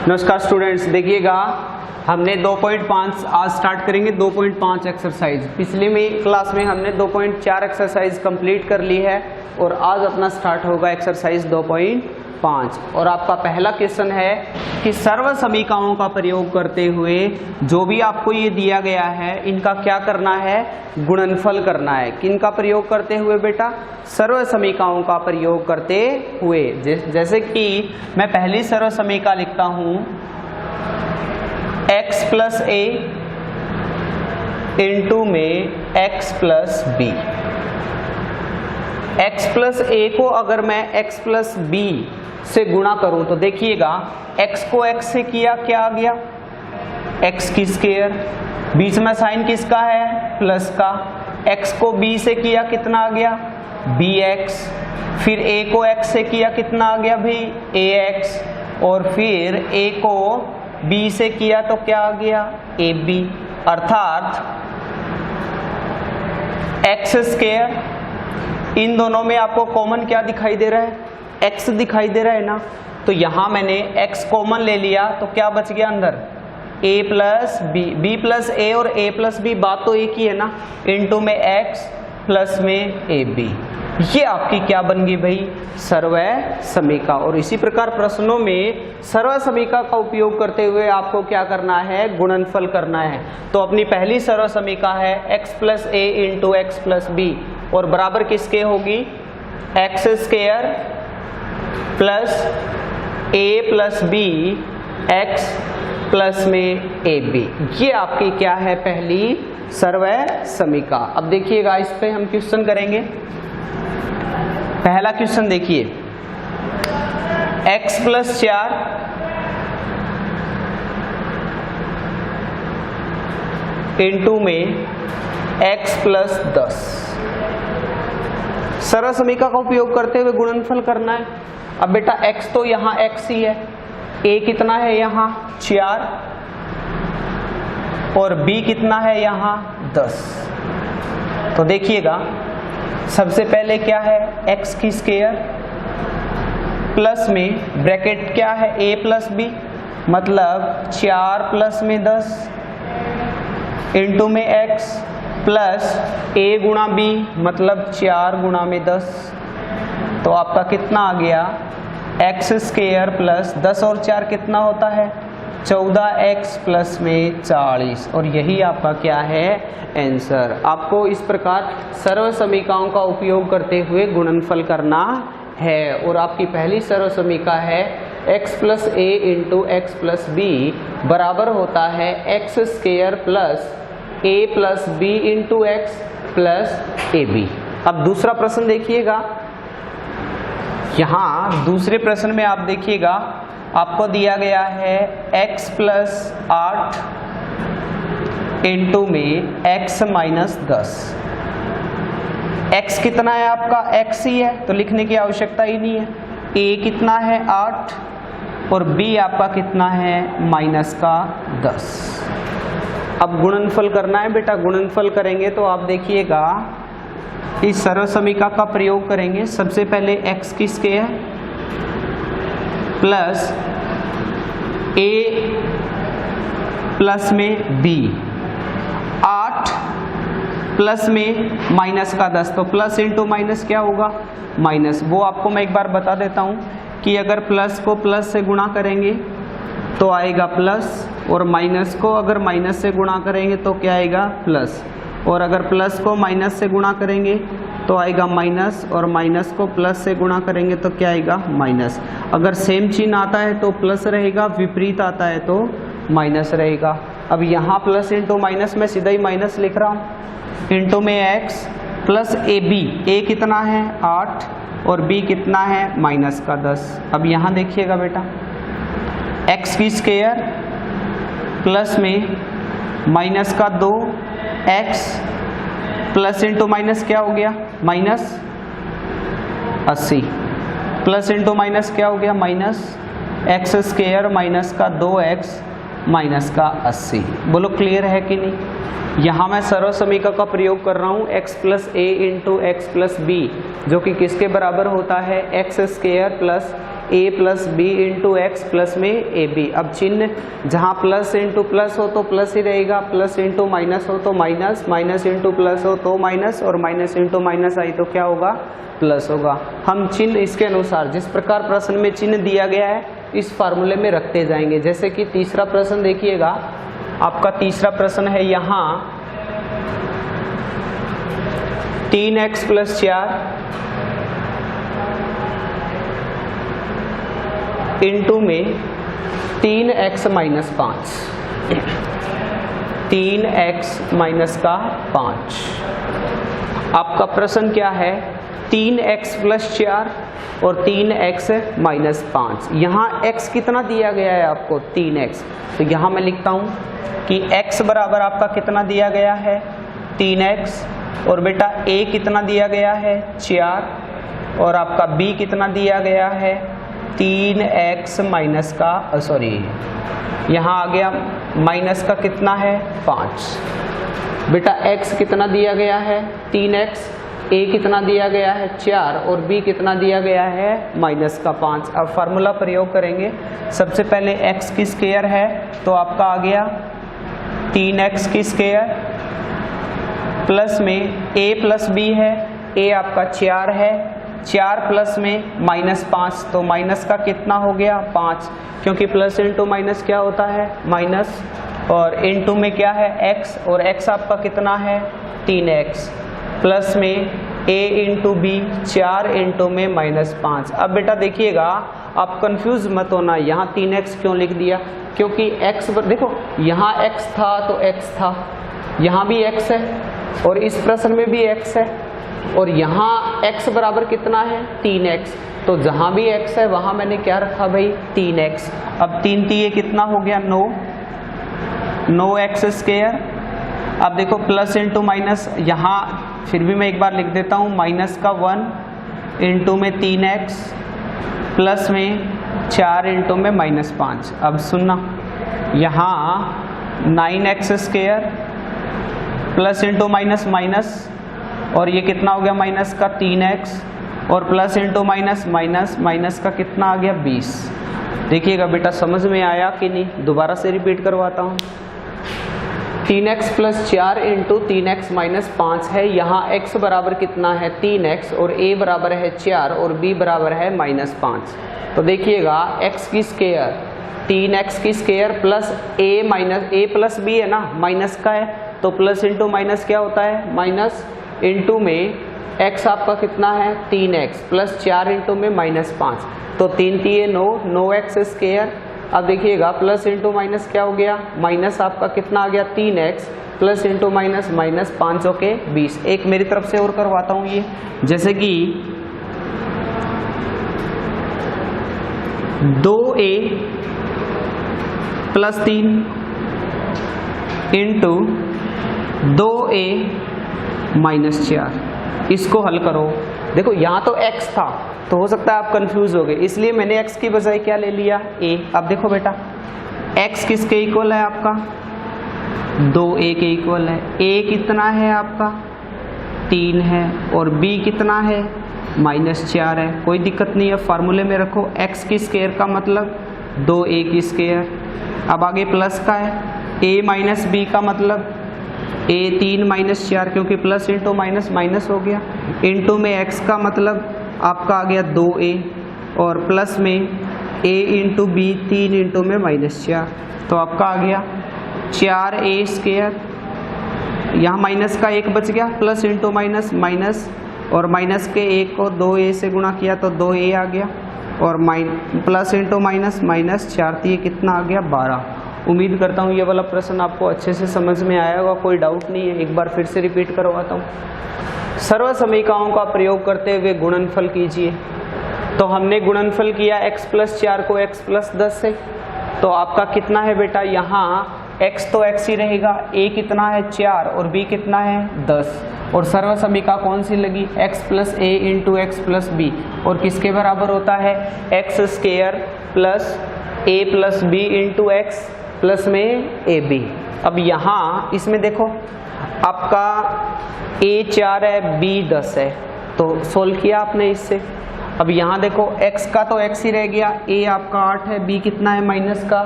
नमस्कार स्टूडेंट्स, देखिएगा हमने 2.5 आज स्टार्ट करेंगे 2.5 एक्सरसाइज। पिछले में क्लास में हमने 2.4 एक्सरसाइज कंप्लीट कर ली है और आज अपना स्टार्ट होगा एक्सरसाइज 2.5। और आपका पहला क्वेश्चन है कि सर्व समीकरणों का प्रयोग करते हुए जो भी आपको ये दिया गया है इनका क्या करना है, गुणनफल करना है। किनका प्रयोग करते हुए बेटा? सर्व समीकरणों का प्रयोग करते हुए। जैसे कि मैं पहली सर्व समीकरण लिखता हूं x प्लस ए इंटू में x plus b. x plus a को अगर मैं x प्लस बी से गुणा करूं तो देखिएगा x को x से किया, क्या आ गया? x की स्क्वायर। बीच में साइन किसका है? प्लस का। x को b से किया, कितना आ गया? bx। फिर a को x से किया, कितना आ गया भाई? ax। और फिर a को b से किया तो क्या आ गया? ab। अर्थात x स्क्वायर, इन दोनों में आपको कॉमन क्या दिखाई दे रहा है? x दिखाई दे रहा है ना। तो यहां मैंने x कॉमन ले लिया तो क्या बच गया अंदर? a plus b, b plus a और a प्लस b, बात तो एक ही है ना। इनटू में x प्लस में ab, ये आपकी क्या बन गई भाई? सर्वय समीका। और इसी प्रकार प्रश्नों में सर्व समीका का उपयोग करते हुए आपको क्या करना है? गुणनफल करना है। तो अपनी पहली सर्व समीका है x plus a into x plus b और बराबर किसके होगी? X square plus a plus b x plus में ए बी, ये आपकी क्या है? पहली सर्वय समीका। अब देखिएगा इस पे हम क्वेश्चन करेंगे। पहला क्वेश्चन देखिए, x प्लस 4 इंटू में x प्लस 10, सर्व समीका का उपयोग करते हुए गुणनफल करना है। अब बेटा x तो यहाँ x ही है, a कितना है यहाँ? 4 और b कितना है यहाँ? 10। तो देखिएगा सबसे पहले क्या है? x की स्क्वायर प्लस में ब्रैकेट क्या है? a प्लस b, मतलब 4 प्लस में 10 इंटू में x प्लस a गुणा b, मतलब 4 गुणा में 10। तो आपका कितना आ गया? x स्क्वायर प्लस 10 और 4 कितना होता है? 14x प्लस में 40। और यही आपका क्या है? आंसर। आपको इस प्रकार सर्व समीकरणों का उपयोग करते हुए गुणनफल करना है। और आपकी पहली सर्व समीका है x plus a into x plus b बराबर होता है x square plus a plus B into x plus a b. अब दूसरा प्रश्न देखिएगा, यहाँ दूसरे प्रश्न में आप देखिएगा आपको दिया गया है x प्लस 8 इंटू में x माइनस 10। x कितना है आपका? x ही है तो लिखने की आवश्यकता ही नहीं है। a कितना है? 8 और b आपका कितना है? माइनस का 10। अब गुणनफल करना है बेटा। गुणनफल करेंगे तो आप देखिएगा इस सर्व समीका का प्रयोग करेंगे। सबसे पहले x की स्क्वायर प्लस a प्लस में b, 8 प्लस में माइनस का 10, तो प्लस इंटू माइनस क्या होगा? माइनस। वो आपको मैं एक बार बता देता हूँ कि अगर प्लस को प्लस से गुणा करेंगे तो आएगा प्लस, और माइनस को अगर माइनस से गुणा करेंगे तो क्या आएगा? प्लस। और अगर प्लस को माइनस से गुणा करेंगे तो आएगा माइनस, और माइनस को प्लस से गुणा करेंगे तो क्या आएगा? माइनस। अगर सेम चिन्ह आता है तो प्लस रहेगा, विपरीत आता है तो माइनस रहेगा। अब यहाँ प्लस इंटू माइनस में सीधा ही माइनस लिख रहा हूँ। इंटू में x plus a b, a कितना है? 8 और b कितना है? माइनस का 10। अब यहाँ देखिएगा बेटा x की स्क्वायर प्लस में माइनस का 2x प्लस इंटू माइनस क्या हो गया? माइनस 80 प्लस इंटू माइनस क्या हो गया? माइनस एक्स स्क्वायर माइनस का 2x माइनस का 80। बोलो क्लियर है कि नहीं? यहाँ मैं सर्व समीका का प्रयोग कर रहा हूँ x plus a into x plus b, जो कि किसके बराबर होता है? X square plus a plus B into x plus में ए बी। अब चिन्ह जहाँ प्लस इंटू प्लस हो तो प्लस ही रहेगा, प्लस इंटू माइनस हो तो माइनस, माइनस इंटू प्लस हो तो माइनस, और माइनस इंटू माइनस आई तो क्या होगा, प्लस होगा। हम चिन्ह इसके अनुसार जिस प्रकार प्रश्न में चिन्ह दिया गया है इस फार्मूले में रखते जाएंगे। जैसे कि तीसरा प्रश्न देखिएगा, आपका तीसरा प्रश्न है यहाँ 3x प्लस 4 इंटू में 3x माइनस 5, 3x माइनस का 5। आपका प्रश्न क्या है, 3x प्लस 4 और 3x माइनस 5। यहाँ x कितना दिया गया है आपको, 3x। तो यहाँ मैं लिखता हूँ कि x बराबर आपका कितना दिया गया है, 3x, और बेटा a कितना दिया गया है, 4, और आपका b कितना दिया गया है, 3x माइनस का यहाँ आ गया माइनस का कितना है, 5। बेटा x कितना दिया गया है, 3x, a कितना दिया गया है, 4, और b कितना दिया गया है, माइनस का 5। अब फार्मूला प्रयोग करेंगे। सबसे पहले x की स्क्वायर है तो आपका आ गया 3x की स्क्वायर प्लस में a प्लस b है, a आपका 4 है, 4 प्लस में माइनस 5 तो माइनस का कितना हो गया, 5, क्योंकि प्लस इंटू माइनस क्या होता है, माइनस, और इंटू में क्या है, x, और x आपका कितना है, 3x, प्लस में a इंटू बी, 4 इंटू में माइनस 5। अब बेटा देखिएगा, आप कंफ्यूज मत होना, यहाँ 3x क्यों लिख दिया, क्योंकि x देखो यहाँ x था तो x था, यहाँ भी x है, और इस प्रश्न में भी x है, और यहाँ x बराबर कितना है, 3x। तो जहाँ भी x है वहाँ मैंने क्या रखा भाई, 3x। अब 3 3 कितना हो गया, 9 x स्क्वायर। अब देखो प्लस इंटू माइनस, यहाँ फिर भी मैं एक बार लिख देता हूँ, माइनस का 1 इंटू में 3x प्लस में 4 इंटू में माइनस 5। अब सुनना, यहाँ 9x square plus into minus minus, और ये कितना हो गया, माइनस का 3x, और plus into minus minus, minus का कितना आ गया, 20। देखिएगा बेटा समझ में आया कि नहीं, दोबारा से रिपीट करवाता हूँ। 3x plus 4 into 3x minus 5 है, यहाँ x बराबर कितना है, 3x, और a बराबर है 4, और b बराबर है माइनस 5। तो देखिएगा x की स्क्वायर, 3x की square plus a minus a plus b है ना, माइनस का है, तो प्लस इंटू माइनस क्या होता है, माइनस, इंटू में x आपका कितना है, 3x, प्लस 4 इंटू में माइनस 5, तो 3 3 9x स्क्वायर। अब देखिएगा प्लस इंटू माइनस क्या हो गया, माइनस आपका कितना आ गया, 3x, plus into minus minus 5 के 20। एक मेरी तरफ से और करवाता हूँ ये, जैसे कि 2a plus 3 into 2a minus 4, इसको हल करो। देखो यहाँ तो x था तो हो सकता है आप कंफ्यूज हो गए, इसलिए मैंने x की बजाय क्या ले लिया, a। अब देखो बेटा x किसके इक्वल है आपका, 2a के इक्वल है। a कितना है आपका, 3 है, और b कितना है, माइनस 4 है। कोई दिक्कत नहीं है, फार्मूले में रखो, x की स्क्वायर का मतलब 2a की स्क्वायर। अब आगे प्लस का है, a माइनस b का मतलब a 3 माइनस 4, क्योंकि प्लस इंटू माइनस माइनस हो गया, इंटू में x का मतलब आपका आ गया 2a, और प्लस में a इंटू बी, 3 इंटू में माइनस 4, तो आपका आ गया 4a स्क्वायर। यहाँ माइनस का 1 बच गया, प्लस इंटू माइनस माइनस, और माइनस के 1 को 2a से गुणा किया तो 2a आ गया, और प्लस इंटू माइनस माइनस 4, ये कितना आ गया, 12। उम्मीद करता हूँ ये वाला प्रश्न आपको अच्छे से समझ में आया होगा, कोई डाउट नहीं है। एक बार फिर से रिपीट करवाता हूँ। सर्व समीकरणों का प्रयोग करते हुए गुणनफल कीजिए। तो हमने गुणनफल किया x प्लस 4 को x प्लस 10 से, तो आपका कितना है बेटा, यहाँ x तो x ही रहेगा, a कितना है 4 और b कितना है 10, और सर्व समीकरण कौन सी लगी, x plus a into x plus b, और किसके बराबर होता है, x square plus a plus B into x plus में ए बी। अब यहाँ इसमें देखो आपका a 4 है, b 10 है, तो सोल्व किया आपने इससे। अब यहाँ देखो x का तो x ही रह गया, a आपका 8 है, b कितना है माइनस का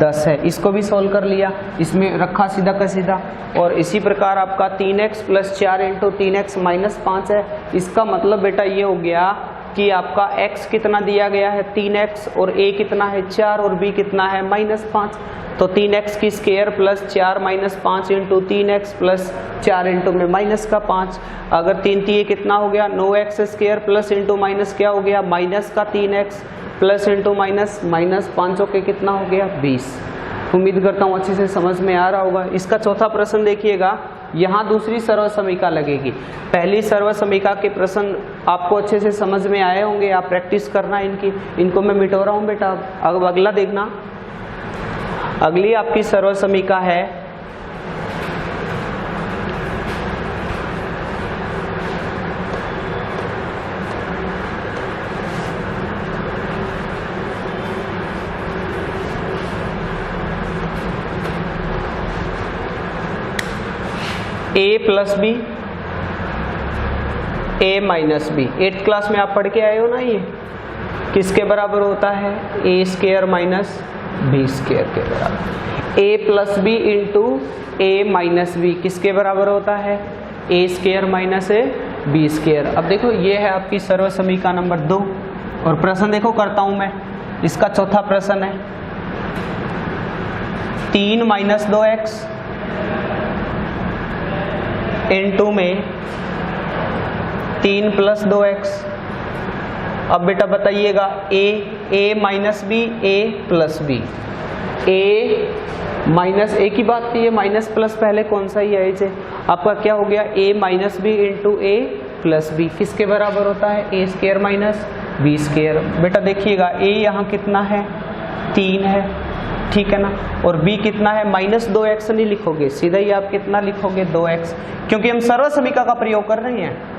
10 है, इसको भी सोल्व कर लिया, इसमें रखा सीधा का सीधा। और इसी प्रकार आपका 3x plus 4 into 3x minus 5 है। इसका मतलब बेटा ये हो गया कि आपका x कितना दिया गया है 3x, और a कितना है 4, और b कितना है माइनस 5। तो 3x की square plus 4 minus 5 into 3x plus 4 into में माइनस का 5। अगर 3 3 कितना हो गया 9x square plus into minus क्या हो गया माइनस का 3x plus into minus minus 5 के कितना हो गया 20। उम्मीद करता हूँ अच्छे से समझ में आ रहा होगा। इसका चौथा प्रश्न देखिएगा, यहाँ दूसरी सर्व समीका लगेगी। पहली सर्व समीका के प्रश्न आपको अच्छे से समझ में आए होंगे, आप प्रैक्टिस करना इनको मैं मिटो रहा हूँ बेटा। अब अगला देखना, अगली आपकी सर्व समीका है a plus b a minus b. 8th class में आप पढ़ के आए हो ना, ये किसके बराबर होता है a square minus B square के बराबर। a plus B into a minus b किसके बराबर होता है a square minus B square. अब देखो ये है आपकी सर्व समीका नंबर 2, और प्रश्न देखो करता हूं मैं। इसका चौथा प्रश्न है 3 माइनस 2x इंटू में 3 प्लस 2x। अब बेटा बताइएगा a minus b a plus b, a minus a की बात थी, ये माइनस प्लस पहले कौन सा ही है, आपका क्या हो गया a minus b into a plus b किसके बराबर होता है a square minus B square. बेटा देखिएगा a यहाँ कितना है 3 है, ठीक है ना, और b कितना है माइनस 2x नहीं लिखोगे, सीधा ही आप कितना लिखोगे 2x, क्योंकि हम सर्व समीका का प्रयोग कर रहे हैं।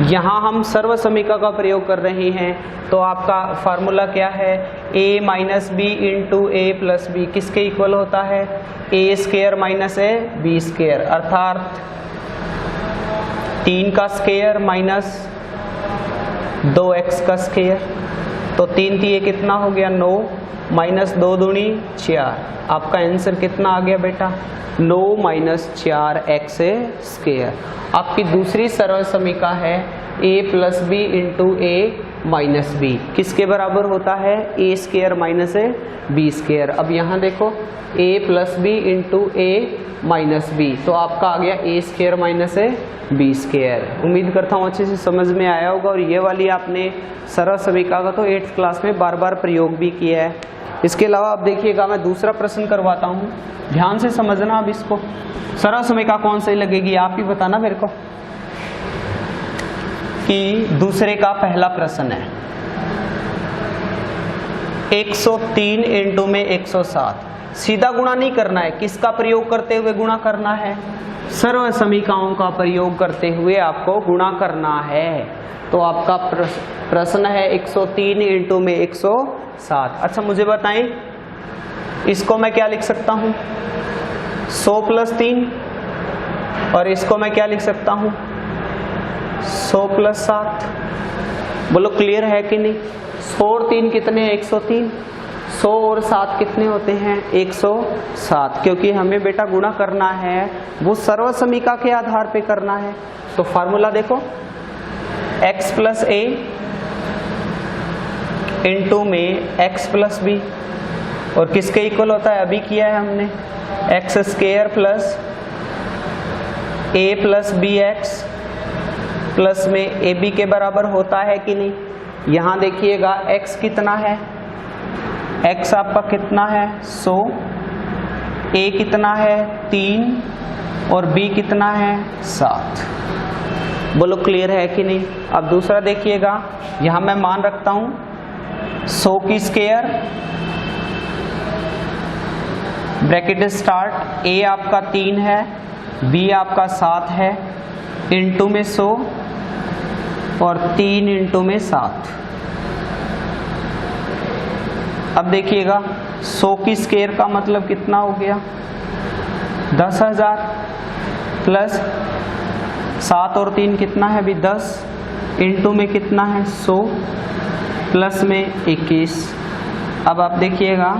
यहाँ हम सर्व समीका का प्रयोग कर रहे हैं, तो आपका फार्मूला क्या है a minus b into a plus b किसके इक्वल होता है a square minus B square, अर्थात 3 का स्क्वायर माइनस 2x का स्क्वायर। तो 3 3 कितना हो गया 9 माइनस 2 दूनी 4। आपका आंसर कितना आ गया बेटा 9 माइनस 4x स्क्वायर। आपकी दूसरी सर्व समीका है a plus B into a minus b किसके बराबर होता है a square minus B square. अब यहाँ देखो a plus B into a minus b, तो आपका आ गया a square minus B square. उम्मीद करता हूँ अच्छे से समझ में आया होगा, और ये वाली आपने सर्व समीका का तो 8th क्लास में बार बार प्रयोग भी किया है। इसके अलावा आप देखिएगा मैं दूसरा प्रश्न करवाता हूँ, ध्यान से समझना। अब इसको सर्व समीका कौन सी लगेगी आप ही बताना मेरे को। कि दूसरे का पहला प्रश्न है 103 इंटू में 107, सीधा गुणा नहीं करना है, किसका प्रयोग करते हुए गुणा करना है सर्व समीकाओं का प्रयोग करते हुए आपको गुणा करना है। तो आपका प्रश्न है 103 इंटू में 107। अच्छा मुझे बताएं इसको मैं क्या लिख सकता हूँ 100 प्लस 3, और इसको मैं क्या लिख सकता हूँ 100 प्लस 7। बोलो क्लियर है कि नहीं। 100 और 3 कितने हैं 103, 100 और 7 कितने होते हैं 107, क्योंकि हमें बेटा गुणा करना है वो सर्व समीका के आधार पे करना है। तो फार्मूला देखो x प्लस ए इंटू में x प्लस बी, और किसके इक्वल होता है अभी किया है हमने x square plus a plus b x plus में ए बी के बराबर होता है कि नहीं। यहाँ देखिएगा x कितना है, x आपका कितना है 100, a कितना है 3 और b कितना है 7। बोलो क्लियर है कि नहीं। अब दूसरा देखिएगा, यहाँ मैं मान रखता हूँ 100 की स्क्वायर ब्रैकेट स्टार्ट, a आपका 3 है, b आपका 7 है, इंटू में 100 और 3 इंटू में 7। अब देखिएगा 100 की स्क्वायर का मतलब कितना हो गया 10,000 प्लस 7 और 3 कितना है अभी 10, इंटू में कितना है 100 प्लस में 21। अब आप देखिएगा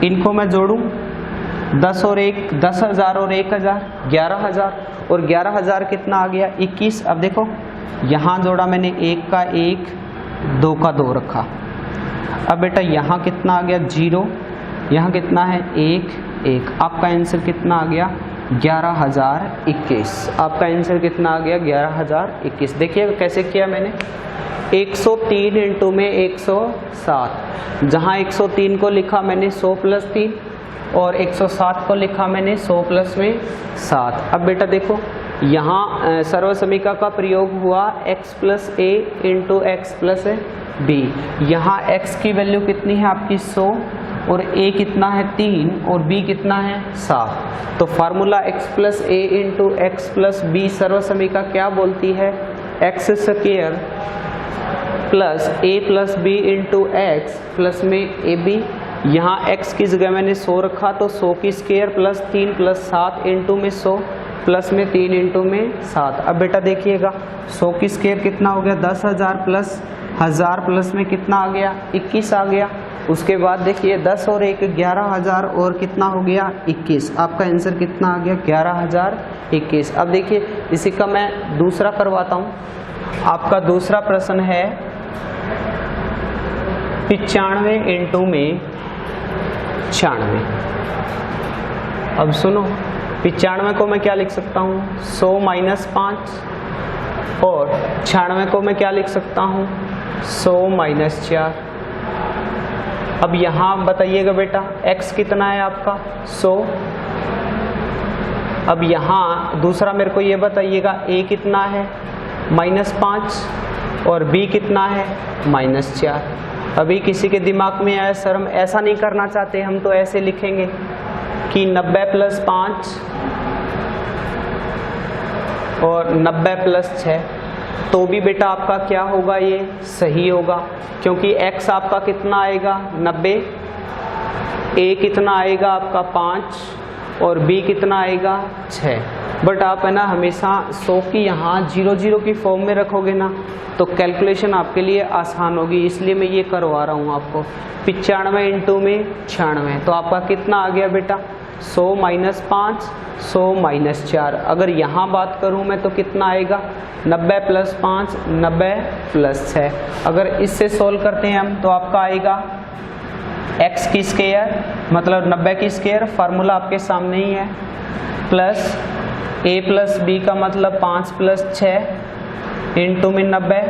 इनको मैं जोड़ूं 10 और 1 10,000 और 1,000 11,000 और 11,000 कितना आ गया 21। अब देखो यहाँ जोड़ा मैंने 1 का 1 2 का 2 रखा। अब बेटा यहाँ कितना आ गया 0, यहाँ कितना है 1 1। आपका आंसर कितना आ गया 11,021। आपका आंसर कितना आ गया 11,021। देखिए कैसे किया मैंने 103 इंटू में 107। जहाँ 103 को लिखा मैंने 100 प्लस 3 और 107 को लिखा मैंने 100 प्लस में 7। अब बेटा देखो यहाँ सर्वसमीका का प्रयोग हुआ x plus a into x plus b। यहाँ x की वैल्यू कितनी है आपकी 100 और a कितना है 3 और b कितना है 7। तो formula x plus a into x plus b सर्वसमीका क्या बोलती है x square plus a plus b into x plus में ab। यहाँ x की जगह मैंने 100 रखा तो 100 की स्क्वायर प्लस 3 प्लस 7 इंटू में 100 प्लस में 3 इंटू में 7। अब बेटा देखिएगा 100 की स्क्वायर कितना हो गया 10,000 प्लस 1000 प्लस में कितना आ गया 21 आ गया। उसके बाद देखिए 10 और 1 11,000 और कितना हो गया 21। आपका आंसर कितना आ गया 11,021। अब देखिए इसी का मैं दूसरा करवाता हूँ। आपका दूसरा प्रश्न है 95 इंटू में 96। अब सुनो 95 को मैं क्या लिख सकता हूँ 100 माइनस 5 और 96 को मैं क्या लिख सकता हूँ 100 माइनस 4। अब यहाँ बताइएगा बेटा x कितना है आपका 100। अब यहाँ दूसरा मेरे को ये बताइएगा a कितना है -5 और b कितना है -4। अभी किसी के दिमाग में आया सर हम ऐसा नहीं करना चाहते, हम तो ऐसे लिखेंगे कि 90 प्लस 5 और 90 प्लस 6, तो भी बेटा आपका क्या होगा ये सही होगा क्योंकि x आपका कितना आएगा 90, a कितना आएगा आपका 5 और b कितना आएगा 6। बट आप है ना हमेशा 100 की यहाँ 00 की फॉर्म में रखोगे ना तो कैलकुलेशन आपके लिए आसान होगी, इसलिए मैं ये करवा रहा हूँ आपको 95 इंटू में 96। तो आपका कितना आ गया बेटा 100 माइनस 5 100 माइनस 4। अगर यहाँ बात करूँ मैं तो कितना आएगा 90 प्लस 5 90 प्लस 6। अगर इससे सोल्व करते हैं हम तो आपका आएगा x की स्क्वायर मतलब 90 की स्क्वायर, फार्मूला आपके सामने ही है, प्लस a प्लस b का मतलब 5 प्लस 6 इंटू में 90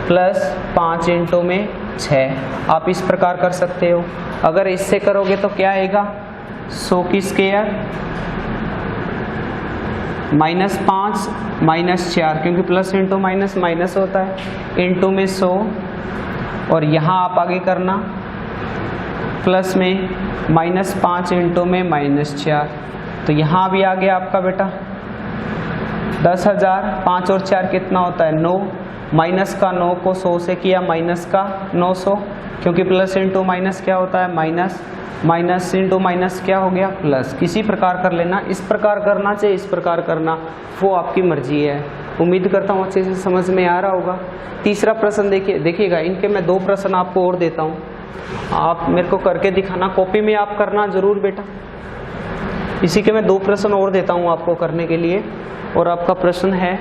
प्लस 5 इंटू में 6। आप इस प्रकार कर सकते हो। अगर इससे करोगे तो क्या आएगा 100 की स्क्वायर -5 -4 क्योंकि प्लस इंटू माइनस माइनस होता है इंटू में 100 और यहाँ आप आगे करना प्लस में -5 इंटू में -4। तो यहाँ भी आ गया आपका बेटा 10,000। 5 और 4 कितना होता है 9, माइनस का 9 को 100 से किया माइनस का 900 क्योंकि प्लस इंटू माइनस क्या होता है माइनस, माइनस इंटू माइनस क्या हो गया प्लस। किसी प्रकार कर लेना, इस प्रकार करना चाहे इस प्रकार करना, वो आपकी मर्जी है। उम्मीद करता हूँ अच्छे से समझ में आ रहा होगा। तीसरा प्रश्न देखिएगा इनके मैं 2 प्रश्न आपको और देता हूँ, आप मेरे को करके दिखाना, कॉपी में आप करना जरूर बेटा। इसी के मैं 2 प्रश्न और देता हूँ आपको करने के लिए। और आपका प्रश्न है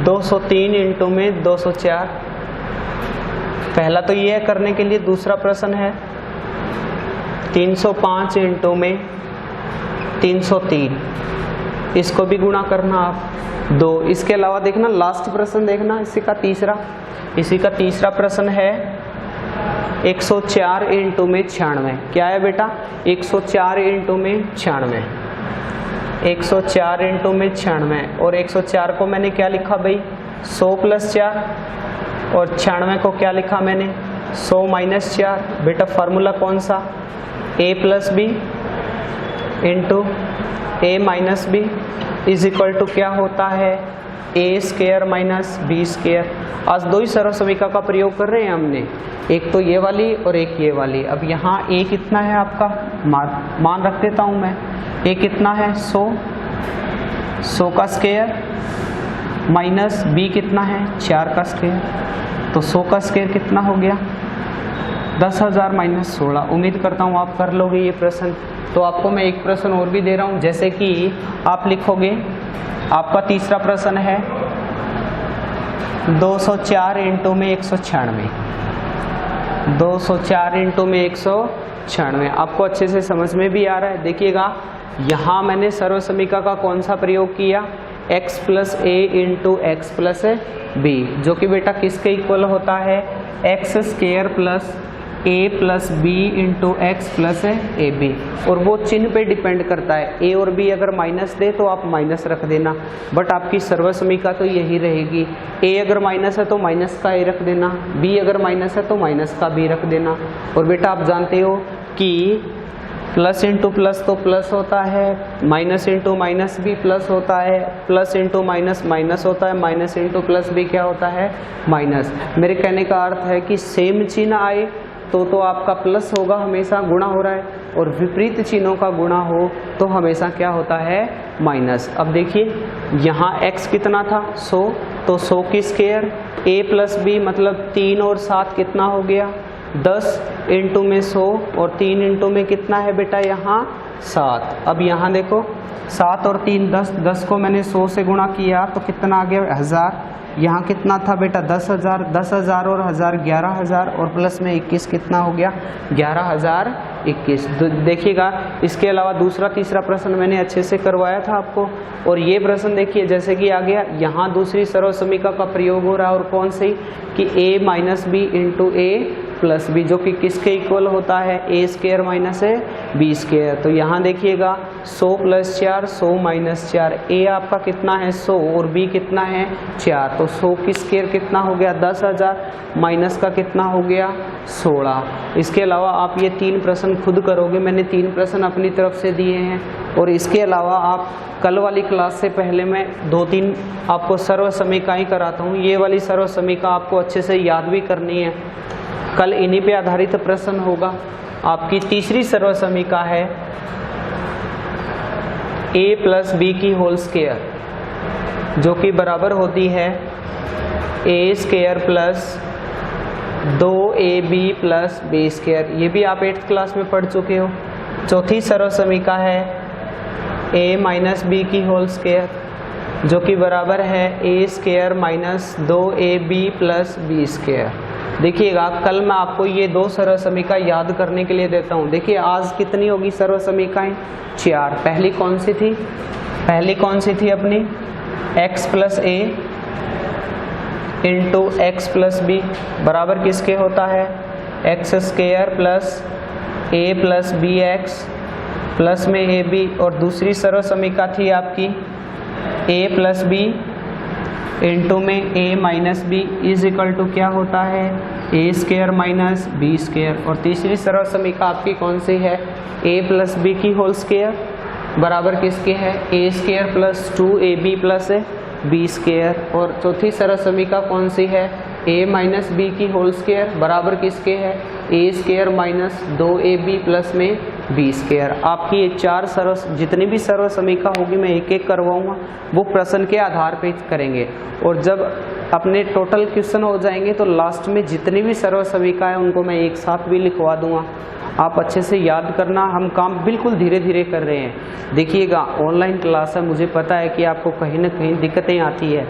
203 इंटू में 204। पहला तो ये है करने के लिए। दूसरा प्रश्न है 305 इंटू में 303, इसको भी गुणा करना आप 2। इसके अलावा देखना लास्ट प्रश्न देखना, इसी का तीसरा प्रश्न है 104 इंटू में 96। क्या है बेटा 104 इंटू में 96, 104 इंटू में 96 और 104 को मैंने क्या लिखा भाई 100 प्लस 4 और 96 को क्या लिखा मैंने 100 माइनस 4। बेटा फार्मूला कौन सा a plus B into a minus B is equal to क्या होता है, a square minus B square. आज दो ही सर्व समीकरण का प्रयोग कर रहे हैं हमने, एक तो ये वाली और एक ये वाली। अब यहाँ ए कितना है आपका, मान रख देता हूँ मैं, ए कितना है 100 का स्क्वायर माइनस बी कितना है 4 का स्क्वायर, तो 100 का स्क्वायर कितना हो गया 10,000 माइनस 16। उम्मीद करता हूँ आप कर लोगे ये प्रश्न। तो आपको मैं एक प्रश्न और भी दे रहा हूँ, जैसे कि आप लिखोगे, आपका तीसरा प्रश्न है 204 इंटू में 196, 204 इंटू में 196। आपको अच्छे से समझ में भी आ रहा है। देखिएगा यहाँ मैंने सर्व समीकरण का कौन सा प्रयोग किया, x plus a into x plus b, जो कि बेटा किसके इक्वल होता है, x square plus a plus B into x plus a b. और वो चिन्ह पे डिपेंड करता है, ए और बी अगर माइनस दे तो आप माइनस रख देना, बट आपकी सर्व समीकरण तो यही रहेगी, ए अगर माइनस है तो माइनस का ए रख देना, बी अगर माइनस है तो माइनस का बी रख देना। और बेटा आप जानते हो कि प्लस इंटू प्लस तो प्लस होता है, माइनस इंटू माइनस भी प्लस होता है, प्लस इंटू माइनस माइनस होता है, माइनस इंटू प्लस भी क्या होता है, माइनस। मेरे कहने का अर्थ है कि सेम चिन्ह आए तो आपका प्लस होगा, हमेशा गुणा हो रहा है, और विपरीत चिन्हों का गुणा हो तो हमेशा क्या होता है, माइनस। अब देखिए यहाँ x कितना था 100, तो 100 की स्क्वायर a प्लस बी मतलब 3 और 7 कितना हो गया 10 इंटू में 100, और 3 इंटू में कितना है बेटा यहाँ 7। अब यहाँ देखो 7 और 3 10, 10 को मैंने 100 से गुणा किया तो कितना आ गया 1000। यहाँ कितना था बेटा 10,000, 10,000 और 1000 11,000, और प्लस में 21 कितना हो गया 11,021। देखिएगा इसके अलावा दूसरा तीसरा प्रश्न मैंने अच्छे से करवाया था आपको, और ये प्रश्न देखिए जैसे कि आ गया, यहाँ दूसरी सर्व समीकरण का प्रयोग हो रहा है, और कौन सी कि a minus b into a plus b, जो कि किसके इक्वल होता है, a square minus B square. तो यहाँ देखिएगा 100 प्लस 4 100 माइनस 4, ए आपका कितना है 100 और बी कितना है 4, तो 100 की स्क्वायर कितना हो गया 10,000 माइनस का कितना हो गया 16। इसके अलावा आप ये 3 प्रश्न खुद करोगे, मैंने 3 प्रश्न अपनी तरफ से दिए हैं, और इसके अलावा आप कल वाली क्लास से पहले मैं 2-3 आपको सर्व समीकरण कराता हूँ। ये वाली सर्व समीकरण आपको अच्छे से याद भी करनी है, कल इन्हीं पे आधारित प्रश्न होगा। आपकी तीसरी सर्व समीकरण है a प्लस बी की होल स्क्वायर, जो कि बराबर होती है a square plus 2ab plus B square. ये भी आप 8th क्लास में पढ़ चुके हो। चौथी सर्व समीकरण है a माइनस बी की होल स्क्वायर, जो कि बराबर है a square minus 2ab plus B square. देखिएगा कल मैं आपको ये 2 सर्व समीकरण याद करने के लिए देता हूँ। देखिए आज कितनी होगी सर्व समीकरण 4। पहली कौन सी थी, पहली कौन सी थी अपनी, x plus a into x plus b बराबर किसके होता है, x square plus a plus b x plus में ए बी। और दूसरी सर्व समीकरण थी आपकी a प्लस बी इंटू में a minus B is equal to क्या होता है, a square minus B square. और तीसरी सर्व समीकरण आपकी कौन सी है, a प्लस बी की होल स्क्वायर बराबर किसके है, a square plus 2ab plus B square. और चौथी सर्व समीकरण कौन सी है, a माइनस बी की होल स्क्वायर बराबर किसके है, a square minus 2ab plus में बी स्क्वायर। आपकी ये 4 सर्व जितनी भी सर्व समीकरण होगी मैं एक एक करवाऊंगा, वो प्रश्न के आधार पे करेंगे। और जब अपने टोटल क्वेश्चन हो जाएंगे तो लास्ट में जितनी भी सर्व समीकरण है उनको मैं एक साथ भी लिखवा दूंगा। आप अच्छे से याद करना, हम काम बिल्कुल धीरे धीरे कर रहे हैं। देखिएगा ऑनलाइन क्लास है, मुझे पता है कि आपको कहीं ना कहीं दिक्कतें आती है,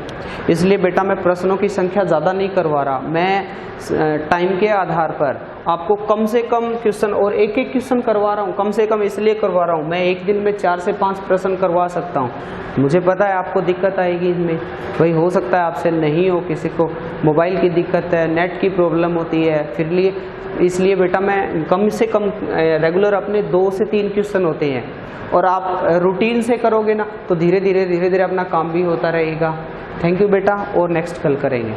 इसलिए बेटा मैं प्रश्नों की संख्या ज़्यादा नहीं करवा रहा, मैं टाइम के आधार पर आपको कम से कम क्वेश्चन और एक एक क्वेश्चन करवा रहा हूँ। कम से कम इसलिए करवा रहा हूँ, मैं एक दिन में 4 से 5 प्रश्न करवा सकता हूँ। मुझे पता है आपको दिक्कत आएगी इसमें, भाई हो सकता है आपसे नहीं हो, किसी को मोबाइल की दिक्कत है, नेट की प्रॉब्लम होती है, फिर इसलिए बेटा मैं कम से कम रेगुलर अपने 2 से 3 क्वेश्चन होते हैं, और आप रूटीन से करोगे ना तो धीरे धीरे अपना काम भी होता रहेगा। थैंक यू बेटा, और नेक्स्ट कल करेंगे।